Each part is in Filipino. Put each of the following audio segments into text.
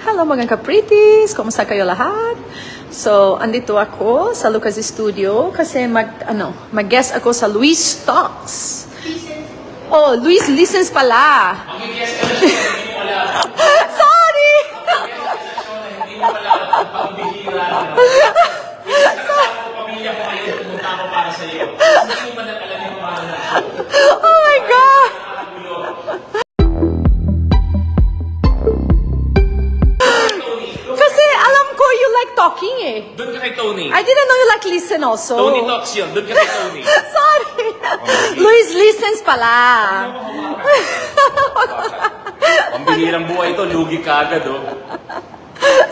Hello mga ka-pretties! Kumusta kayo lahat? So, andito ako sa Lucas Studio kasi mag-guest ako sa Luis Talks. Oh, Luis Listens pala. Mag-guest ka na siya, hindi mo pala. Sorry! Hindi mo pala pang-bihira. Pamilya ko kayo, pumunta ako para sa iyo. Hindi mo man alam yung mga na. Oh my God! Kasi alam ko you like talking eh. Doon ka kay Tony. I didn't know you like listen also. Tony Talks yun. Doon ka kay Tony. Sorry. Luis Listens pala. Ang bihirang buhay ito, lugi ka agad, oh.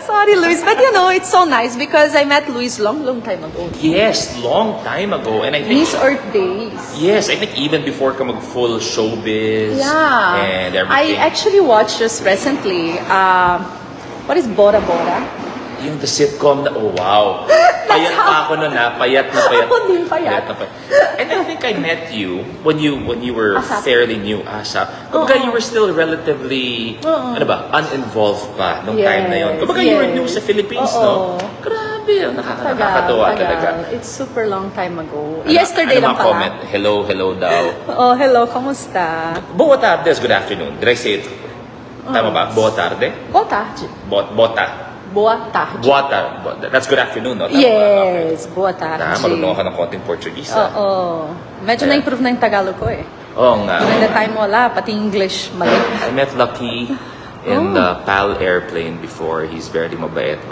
Sorry, Luis, but you know, it's so nice because I met Luis long time ago. Yes, long time ago. And I think... These Earth days. Yes, I think even before ka mag-full showbiz. Yeah. And everything. I actually watched just recently, what is Bora Bora? Yung the sitcom na, oh wow. Payat pa ako nun ha. Payat na payat. Ako din payat. Na payat. And I think I met you when you were ASAP. fairly new ASAP. Kumbaga you were still relatively, ano ba, uninvolved pa nung time na yun. Kumbaga you were new sa Philippines, no? Grabe, nakakatawa talaga. It's super long time ago. Yesterday lang pala. comment? Hello daw. Oh, hello, kamusta? Boa tardes, good afternoon. Did I say it? Tama ba? Boa tarde? Bota. Bota. Boa tarde. Boa tarde. That's good afternoon, no? Tama Yes, ba? boa tarde. Marunong ako ng konting Portuguese. Oo. Medyo na-improve na yung Tagalog ko eh. Oo nga. During the time wala, pati English mali. I met Lucky in the PAL airplane before. He's very mabait,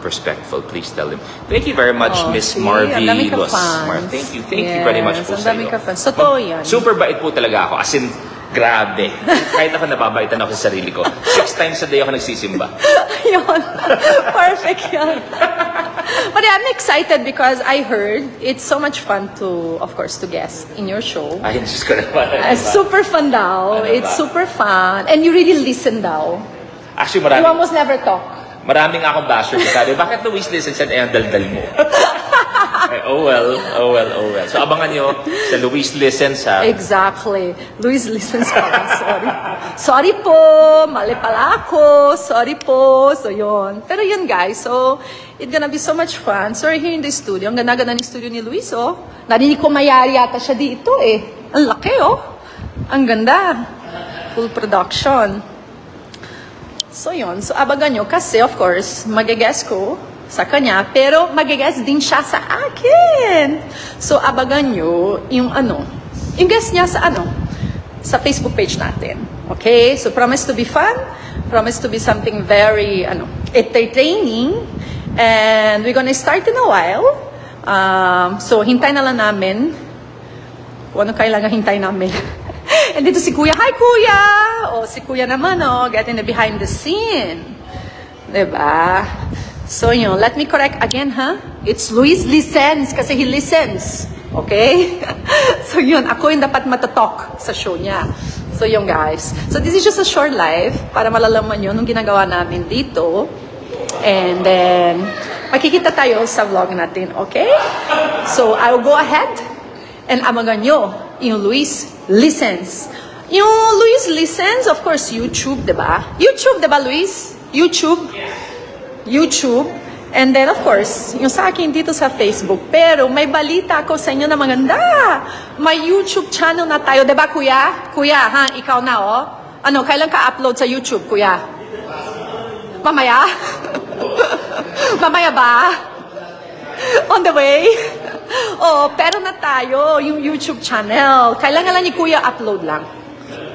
respectful. Please tell him. Thank you very much, Miss Marvy. Ang dami ka fans. Thank you very much po ang sa dami iyo. ka fans. Totoo yan. Super bait po talaga ako. As in, grabe. Kahit ako nababaitan ako sa sarili ko. 6 times a day ako nagsisimba. Yun. Perfect yan. But I'm excited because I heard it's so much fun to, of course, to guest in your show. Ay, Diyos ko naman. Super fun daw. It's super fun. And you really listen daw. Actually, You almost never talk. maraming akong basher ko. Sabi, bakit Luis Listens yan? Eh, ang daldal mo. Eh, oh well. So, abangan nyo sa Luis Listens, ha? Exactly. Luis listens pala. Sorry. Sorry po. Mali pala ako. Sorry po. So, yun. Pero yun, guys. So, it's gonna be so much fun. So, we're here in the studio. Ang ganda-ganda ng studio ni Luis, oh. Narinig ko mayari yata siya dito, eh. Ang laki, oh. Ang ganda. Full production. So, yun. So, abangan nyo. Kasi, of course, mag-guess ko sa kanya, pero mag-guess din siya sa akin. So, abangan nyo yung yung guess niya sa sa Facebook page natin. Okay? So, promise to be fun. Promise to be something very, entertaining. And we're gonna start in a while. So, hintay na lang namin. Kung ano kailangan hintay namin. And dito si Kuya. Hi, Kuya! O, si Kuya naman, getting the behind the scene. Diba? So, yun. Let me correct again, ha? It's Luis Listens kasi he listens. Okay? So, yun. Ako yung dapat matatalk sa show niya. So, yun, guys. So, this is just a short live para malalaman nyo nung ginagawa namin dito. And then, makikita tayo sa vlog natin. Okay? So, I will go ahead and amagan nyo yung Luis Listens. Yung Luis Listens, of course, YouTube, diba? YouTube, diba, Luis? YouTube? YouTube. And then, of course, yung sa akin dito sa Facebook. Pero may balita ako sa inyo na maganda. May YouTube channel na tayo. Diba, Kuya? Kuya, ha? Ikaw na, oh. Kailan ka upload sa YouTube, Kuya? Mamaya? Mamaya ba? On the way? Oh, pero na tayo, yung YouTube channel. Kailangan lang ni Kuya upload lang.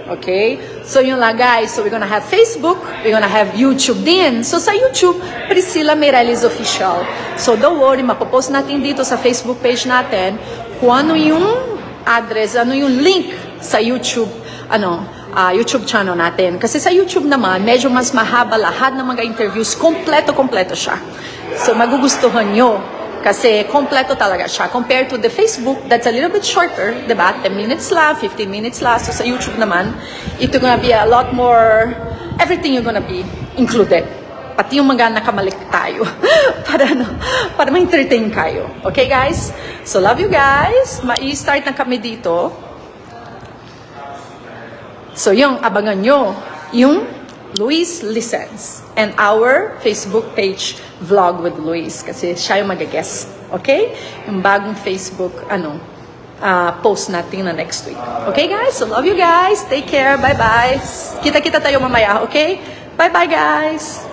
Okay? So, yun lang, guys. So, we're gonna have Facebook. We're gonna have YouTube din. So, sa YouTube, Priscilla Mireles Official. So, don't worry, mapopost natin dito sa Facebook page natin kung ano yung address, ano yung link sa YouTube, YouTube channel natin. Kasi sa YouTube naman, medyo mas mahaba lahat ng mga interviews. Kompleto siya. So, magugustuhan nyo. Kasi kompleto talaga siya. Compared to the Facebook, that's a little bit shorter, diba? 10 minutes lang, 15 minutes lang. So sa YouTube naman, ito gonna be a lot more, everything you're gonna be included. Pati yung mga nakamalik tayo. para ma-entertain kayo. Okay, guys? So love you guys. Ma-i-start na kami dito. So yung abangan nyo, yung Luis Listens, and our Facebook page, Vlog with Luis, kasi siya yung mag-guest. Okay? Yung bagong Facebook, post natin na next week. Okay, guys? So, love you guys. Take care. Bye-bye. Kita-kita tayo mamaya. Okay? Bye-bye, guys.